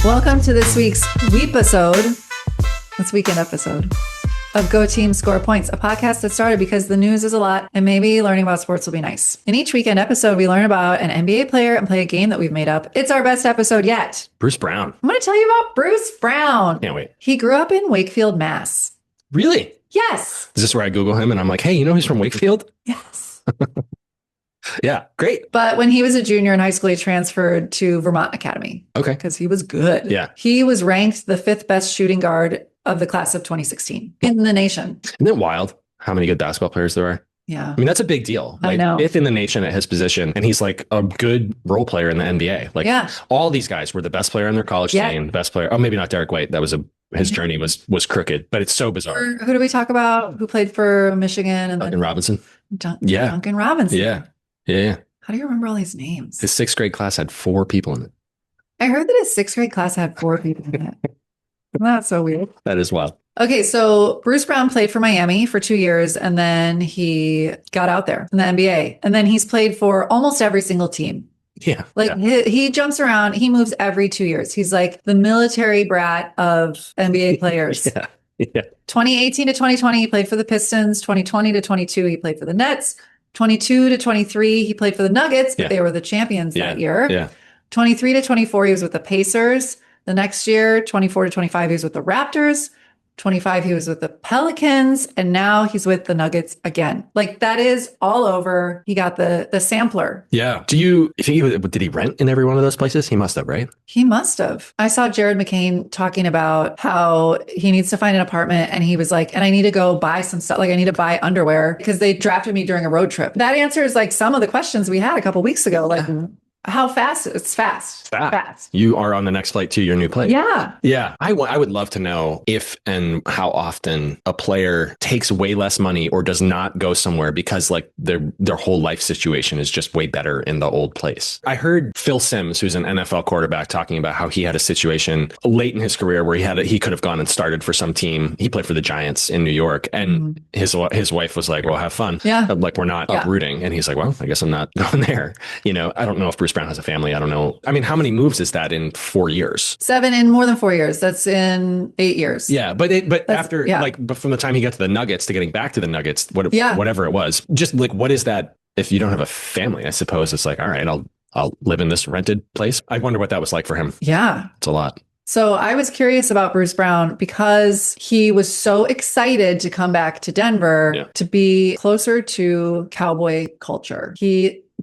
Welcome to this week's weekend episode of Go Team Score Points, a podcast that started because the news is a lot and maybe learning about sports will be nice. In each weekend episode, we learn about an NBA player and play a game that we've made up. It's our best episode yet. Bruce Brown. I'm going to tell you about Bruce Brown. Can't wait. He grew up in Wakefield, Mass. Really? Yes. Is this where I Google him and I'm like, hey, you know he's from Wakefield? Yes. Yeah, great. But when he was a junior in high school, he transferred to Vermont Academy. Okay. Because he was good. Yeah. He was ranked the 5th best shooting guard of the class of 2016 in the nation. Isn't it wild how many good basketball players there are? Yeah. I mean, that's a big deal. I know. 5th in the nation at his position. And he's like a good role player in the NBA. Like all these guys were the best player on their college team, the best player. Oh, maybe not Derek White. That was his journey was crooked, but it's so bizarre. Who do we talk about? Who played for Michigan? And Duncan Robinson. Duncan Robinson. Yeah. How do you remember all these names? His 6th grade class had 4 people in it. I heard that his 6th grade class had 4 people in it. That's so weird. That is wild. Okay, so Bruce Brown played for Miami for 2 years, and then he got out there in the NBA. And then he's played for almost every single team. Yeah. He jumps around. He moves every 2 years. He's like the military brat of NBA players. Yeah. 2018 to 2020, he played for the Pistons. 2020 to 22, he played for the Nets. 22 to 23, he played for the Nuggets, but they were the champions that year. Yeah. 23 to 24, he was with the Pacers. The next year, 24 to 25, he was with the Raptors. 25, he was with the Pelicans, and now he's with the Nuggets again. Like, that is all over. He got the sampler. Yeah. Do you think did he rent in every one of those places? He must have, right? He must have. I saw Jared McCain talking about how he needs to find an apartment, and he was like, and I need to go buy some stuff. Like, I need to buy underwear because they drafted me during a road trip. That answers like some of the questions we had a couple weeks ago. Like, how fast? It's fast. Fast. You are on the next flight to your new place. Yeah. Yeah. I would love to know if and how often a player takes way less money or does not go somewhere because like their whole life situation is just way better in the old place. I heard Phil Simms, who's an NFL quarterback, talking about how he had a situation late in his career where he could have gone and started for some team. He played for the Giants in New York, and his wife was like, well, have fun. Yeah. Like, we're not uprooting. And he's like, well, I guess I'm not going there. You know, I don't know if Bruce Brown has a family. I don't know. I mean, how many moves is that in 4 years? 7 in more than 4 years. That's in 8 years. Yeah. But after but from the time he got to the Nuggets to getting back to the Nuggets, whatever it was, just like, what is that? If you don't have a family, I suppose it's like, all right, I'll live in this rented place. I wonder what that was like for him. Yeah. It's a lot. So I was curious about Bruce Brown because he was so excited to come back to Denver to be closer to cowboy culture.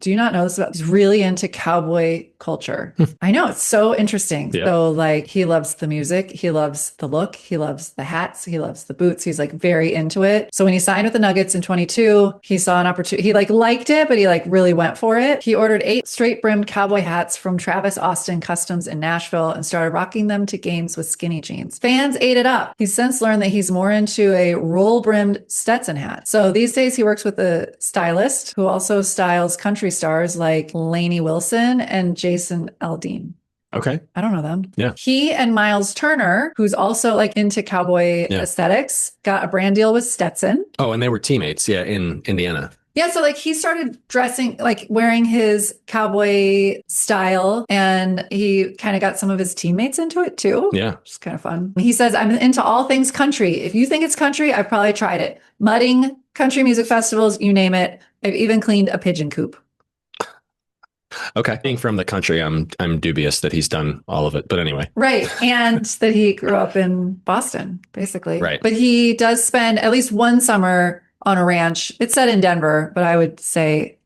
Do you not know this about? He's really into cowboy culture. I know, it's so interesting. Yeah. So like, he loves the music, he loves the look, he loves the hats, he loves the boots. He's like very into it. So when he signed with the Nuggets in 22, he saw an opportunity. He liked it, but he really went for it. He ordered 8 straight brimmed cowboy hats from Travis Austin Customs in Nashville and started rocking them to games with skinny jeans. Fans ate it up. He's since learned that he's more into a roll brimmed Stetson hat. So these days he works with a stylist who also styles country stars like Lainey Wilson and Jason Aldean. Okay. I don't know them. Yeah. He and Miles Turner, who's also like into cowboy aesthetics, got a brand deal with Stetson. Oh, and they were teammates. Yeah. In Indiana. Yeah. So like, he started dressing, like wearing his cowboy style, and he kind of got some of his teammates into it too. Yeah. Which is kind of fun. He says, I'm into all things country. If you think it's country, I've probably tried it. Mudding, country music festivals, you name it. I've even cleaned a pigeon coop. Okay. Being from the country, I'm dubious that he's done all of it. But anyway. Right. And that he grew up in Boston, basically. Right. But he does spend at least one summer on a ranch. It's set in Denver, but I would say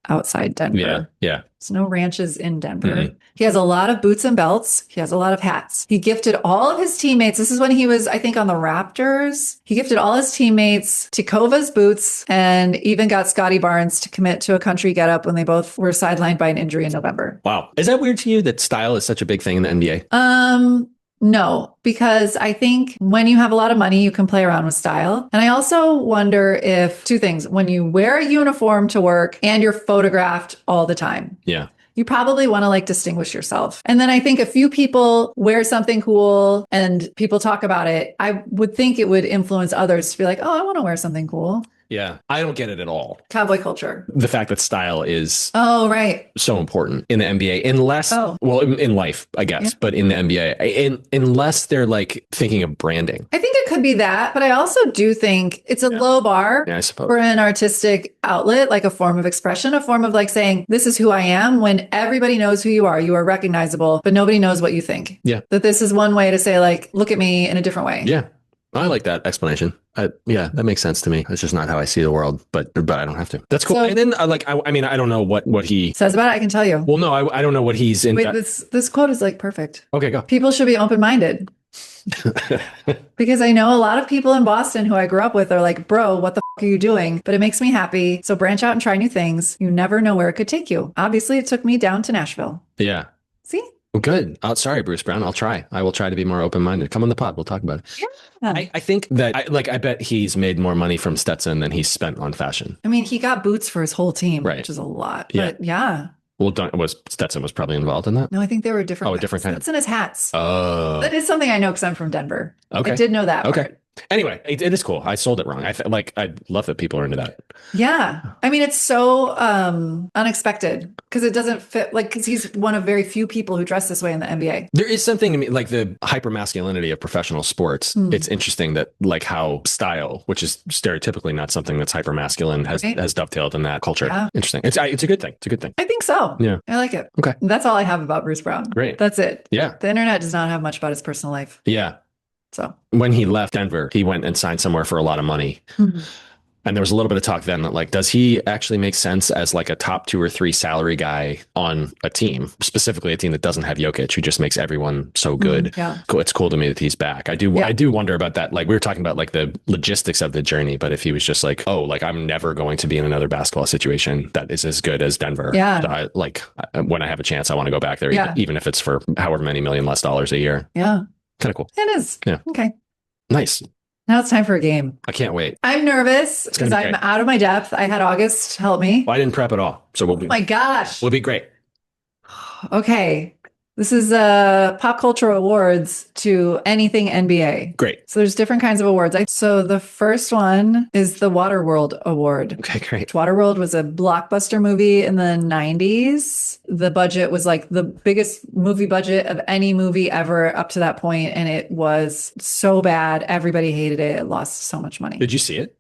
outside Denver. Yeah. There's no ranches in Denver. Mm-hmm. He has a lot of boots and belts. He has a lot of hats. He gifted all of his teammates. This is when he was, I think, on the Raptors. He gifted all his teammates Tecovas boots and even got Scotty Barnes to commit to a country getup when they both were sidelined by an injury in November. Wow. Is that weird to you that style is such a big thing in the NBA? No, because I think when you have a lot of money, you can play around with style. And I also wonder if 2 things, when you wear a uniform to work and you're photographed all the time. Yeah. You probably want to like distinguish yourself. And then I think a few people wear something cool and people talk about it. I would think it would influence others to be like, oh, I want to wear something cool. Yeah. I don't get it at all. Cowboy culture. The fact that style is Right. so important in the NBA, unless, well, in life, I guess, but in the NBA, unless they're like thinking of branding. I think it could be that, but I also do think it's a low bar I suppose. For an artistic outlet, like a form of expression, a form of like saying, this is who I am, when everybody knows who you are recognizable, but nobody knows what you think. Yeah. That this is one way to say, like, look at me in a different way. Yeah. I like that explanation. Yeah, that makes sense to me. It's just not how I see the world, but I don't have to. That's cool. So, and then I mean, I don't know what he says about it. I can tell you. Well, no, I don't know what he's in. Wait, this quote is like perfect. Okay, go. People should be open-minded. Because I know a lot of people in Boston who I grew up with are like, bro, what the f are you doing? But it makes me happy. So branch out and try new things. You never know where it could take you. Obviously, it took me down to Nashville. Yeah. See? Good. Oh, sorry, Bruce Brown. I'll try. I will try to be more open-minded. Come on the pod. We'll talk about it. Yeah. I think that I bet he's made more money from Stetson than he's spent on fashion. I mean, he got boots for his whole team, right, which is a lot. But yeah. Well, Stetson was probably involved in that? No, I think they were different. Oh, a different kind. Stetson has hats. Oh. That is something I know because I'm from Denver. Okay. I did know that Okay. part. Anyway, it is cool. I sold it wrong. I love that people are into that. Yeah. I mean, it's so unexpected because it doesn't fit, like, because he's one of very few people who dress this way in the NBA. There is something to me, like the hyper-masculinity of professional sports. It's interesting that like how style, which is stereotypically not something that's hyper-masculine, has dovetailed in that culture. Yeah. Interesting. It's a good thing. It's a good thing. I think so. Yeah. I like it. Okay. That's all I have about Bruce Brown. Great. That's it. Yeah. The internet does not have much about his personal life. Yeah. So when he left Denver, he went and signed somewhere for a lot of money. And there was a little bit of talk then that like, does he actually make sense as like a top 2 or 3 salary guy on a team, specifically a team that doesn't have Jokić, who just makes everyone so good? Yeah. It's cool to me that he's back. I do wonder about that. Like we were talking about like the logistics of the journey, but if he was just like, oh, like I'm never going to be in another basketball situation that is as good as Denver. Yeah. So when I have a chance, I want to go back there, even if it's for however many $million less a year. Yeah. Kind of cool. It is. Yeah. Okay. Nice. Now it's time for a game. I can't wait. I'm nervous because I'm out of my depth. I had August help me. Well, I didn't prep at all. So we'll be. Oh my gosh. We'll be great. Okay. This is pop culture awards to anything NBA. Great. So there's different kinds of awards. So the first one is the Waterworld Award. Okay, great. Waterworld was a blockbuster movie in the 90s. The budget was like the biggest movie budget of any movie ever up to that point, and it was so bad. Everybody hated it. It lost so much money. Did you see it?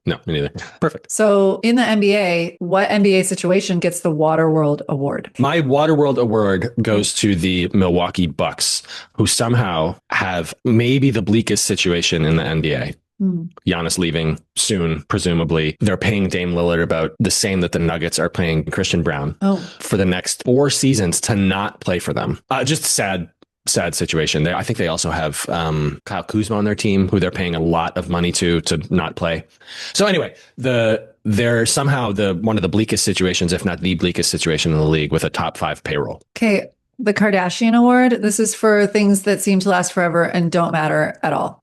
No, me neither. Perfect. So in the NBA, what NBA situation gets the Waterworld Award? My Waterworld Award goes to the Milwaukee Bucks, who somehow have maybe the bleakest situation in the NBA. Giannis leaving soon, presumably. They're paying Dame Lillard about the same that the Nuggets are paying Christian Brown for the next 4 seasons to not play for them. Just sad situation. I think they also have Kyle Kuzma on their team, who they're paying a lot of money to not play. So anyway, they're somehow one of the bleakest situations, if not the bleakest situation in the league, with a top 5 payroll. Okay, the Kardashian Award. This is for things that seem to last forever and don't matter at all.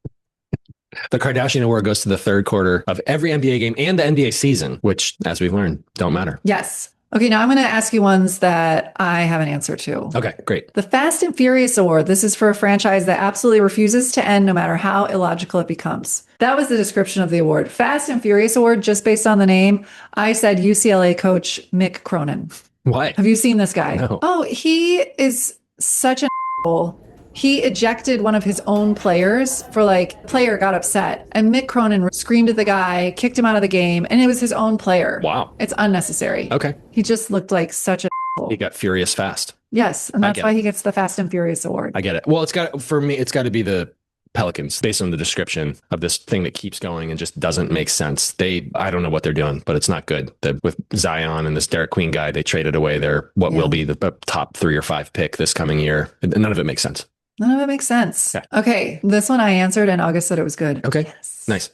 The Kardashian Award goes to the third quarter of every NBA game and the NBA season, which, as we've learned, don't matter. Yes. Okay, now I'm going to ask you ones that I have an answer to. Okay, great. The Fast and Furious Award. This is for a franchise that absolutely refuses to end no matter how illogical it becomes. That was the description of the award. Fast and Furious Award, just based on the name. I said UCLA coach Mick Cronin. Why? Have you seen this guy? No. Oh, he is such an asshole. He ejected one of his own players player got upset, and Mick Cronin screamed at the guy, kicked him out of the game, and it was his own player. Wow. It's unnecessary. Okay. He just looked like such a asshole. He got furious fast. Yes, and that's why he gets the Fast and Furious Award. I get it. Well, it's got to be the Pelicans, based on the description of this thing that keeps going and just doesn't make sense. I don't know what they're doing, but it's not good. With Zion and this Derek Queen guy, they traded away will be the top 3 or 5 pick this coming year. None of it makes sense. None of it makes sense. Okay, this one I answered and August said it was good. Okay, yes. Nice.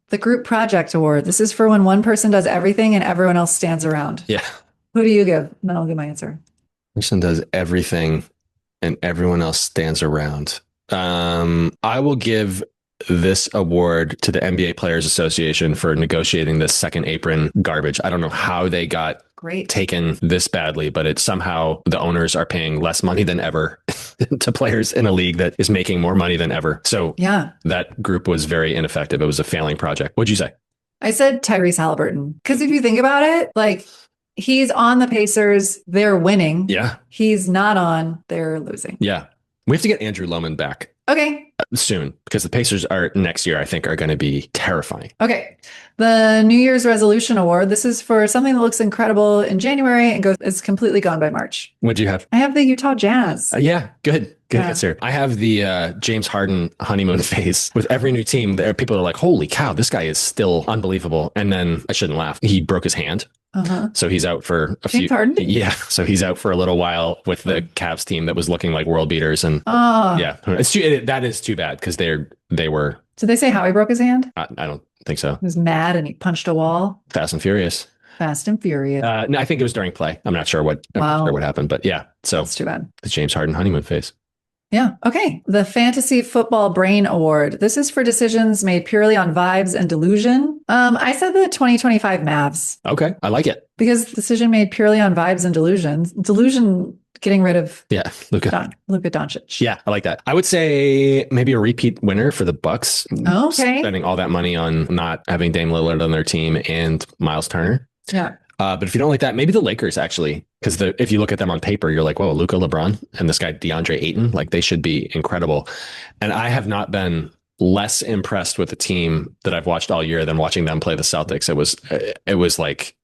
The Group Project Award. This is for when one person does everything and everyone else stands around. Yeah. Who do you give? And then I'll give my answer. Person does everything and everyone else stands around. I will give this award to the NBA Players Association for negotiating this second apron garbage. I don't know how they got taken this badly, but it's somehow the owners are paying less money than ever to players in a league that is making more money than ever. So that group was very ineffective. It was a failing project. What'd you say? I said Tyrese Halliburton. Because if you think about it, like he's on the Pacers, they're winning. Yeah. He's not on, they're losing. Yeah. We have to get Andrew Lohman back. Okay. Soon, because the Pacers are next year, I think, are going to be terrifying. Okay. The New Year's Resolution Award. This is for something that looks incredible in January and is completely gone by March. What'd you have? I have the Utah Jazz. Yeah, good answer. I have the James Harden honeymoon phase. With every new team, there people are like, "Holy cow, this guy is still unbelievable." And then I shouldn't laugh. He broke his hand. So he's out for a few. Harden? Yeah. So he's out for a little while with the Cavs team that was looking like world beaters. And yeah, that is too bad because they were. Did they say how he broke his hand? I don't think so. He was mad and he punched a wall. Fast and Furious. No, I think it was during play. I'm not sure what happened, but yeah. So that's too bad. The James Harden honeymoon phase. Yeah. Okay. The Fantasy Football Brain Award. This is for decisions made purely on vibes and delusion. I said the 2025 Mavs. Okay. I like it. Because decision made purely on vibes and delusions. Delusion getting rid of Luka Doncic. Yeah, I like that. I would say maybe a repeat winner for the Bucks. Okay. Spending all that money on not having Dame Lillard on their team and Miles Turner. Yeah. But if you don't like that, maybe the Lakers actually, because if you look at them on paper, you're like, whoa, Luka, LeBron, and this guy DeAndre Ayton, like they should be incredible. And I have not been less impressed with the team that I've watched all year than watching them play the Celtics. It was like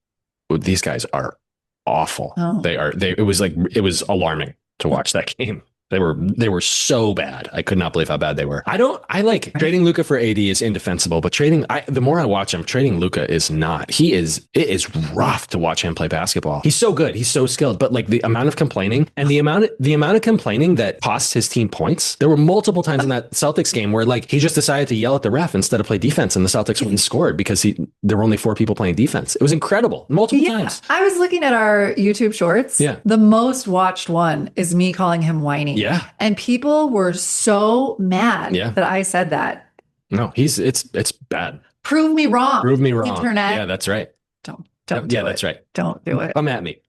these guys are awful. Oh. It was alarming to watch that game. They were so bad. I could not believe how bad they were. I like trading Luka for AD is indefensible, but the more I watch him, trading Luka is not. It is rough to watch him play basketball. He's so good. He's so skilled, but like the amount of complaining and the amount of complaining that cost his team points. There were multiple times in that Celtics game where like he just decided to yell at the ref instead of play defense, and the Celtics went and scored because there were only 4 people playing defense. It was incredible. Multiple times. I was looking at our YouTube shorts. Yeah. The most watched one is me calling him whiny. Yeah. And people were so mad that I said that. No, it's bad. Prove me wrong. Prove me wrong. Internet. Yeah, that's right. Don't do it. That's right. Don't do it. Come at me.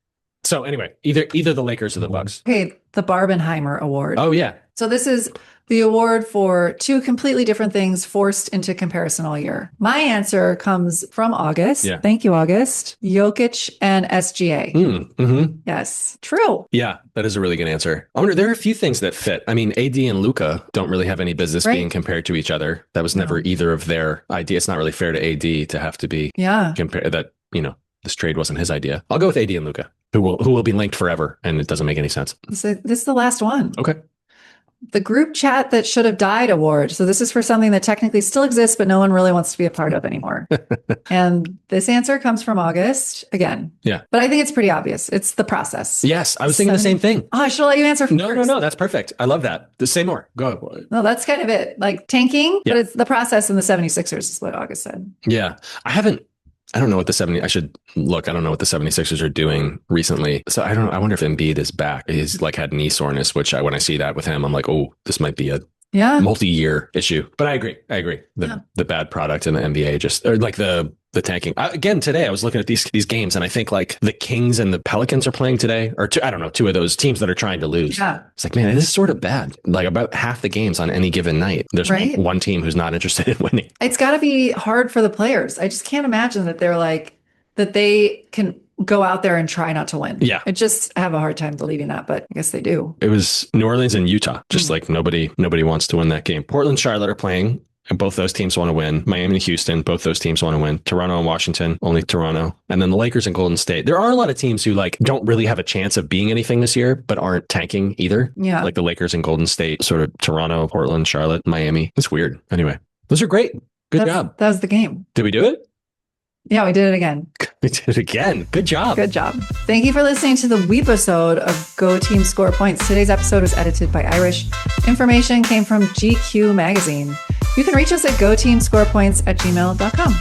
So anyway, either the Lakers or the Bucks. Okay, the Barbenheimer Award. Oh yeah. So this is the award for 2 completely different things forced into comparison all year. My answer comes from August. Yeah. Thank you, August. Jokić and SGA. Mm-hmm. Yes, true. Yeah, that is a really good answer. I wonder, there are a few things that fit. I mean, AD and Luka don't really have any business being compared to each other. That was never either of their idea. It's not really fair to AD to have to be compared. That, this trade wasn't his idea. I'll go with AD and Luka, who will be linked forever, and it doesn't make any sense. So this is the last one. Okay. The Group Chat That Should Have Died Award. So this is for something that technically still exists, but no one really wants to be a part of anymore. And this answer comes from August again. Yeah. But I think it's pretty obvious. It's the process. Yes. I was thinking the same thing. Oh, I should let you answer first. No. That's perfect. I love that. Just say more. Go. No, that's kind of it. Like tanking, but it's the process in the 76ers is what August said. Yeah. I don't know what I should look. I don't know what the 76ers are doing recently. So I wonder if Embiid is back. He's like had knee soreness, which when I see that with him, I'm like, oh, this might be a multi-year issue. But I agree. The bad product in the NBA or like the tanking. Again, today I was looking at these games, and I think like the Kings and the Pelicans are playing today, or 2 of those teams that are trying to lose. Yeah. It's like, man, this is sort of bad. Like about half the games on any given night, there's one team who's not interested in winning. It's got to be hard for the players. I just can't imagine that they're like, that they can go out there and try not to win. Yeah. I just have a hard time believing that, but I guess they do. It was New Orleans and Utah. Just like nobody wants to win that game. Portland, Charlotte are playing. And both those teams want to win. Miami and Houston, both those teams want to win. Toronto and Washington, only Toronto. And then the Lakers and Golden State. There are a lot of teams who like don't really have a chance of being anything this year, but aren't tanking either. Yeah. Like the Lakers and Golden State, sort of Toronto, Portland, Charlotte, Miami. It's weird. Anyway, those are great. Good job. That was the game. Did we do it? Yeah, we did it again. We did it again. Good job. Good job. Thank you for listening to the Weepisode of Go Team Score Points. Today's episode was edited by Irish. Information came from GQ Magazine. You can reach us at goteamscorepoints@gmail.com.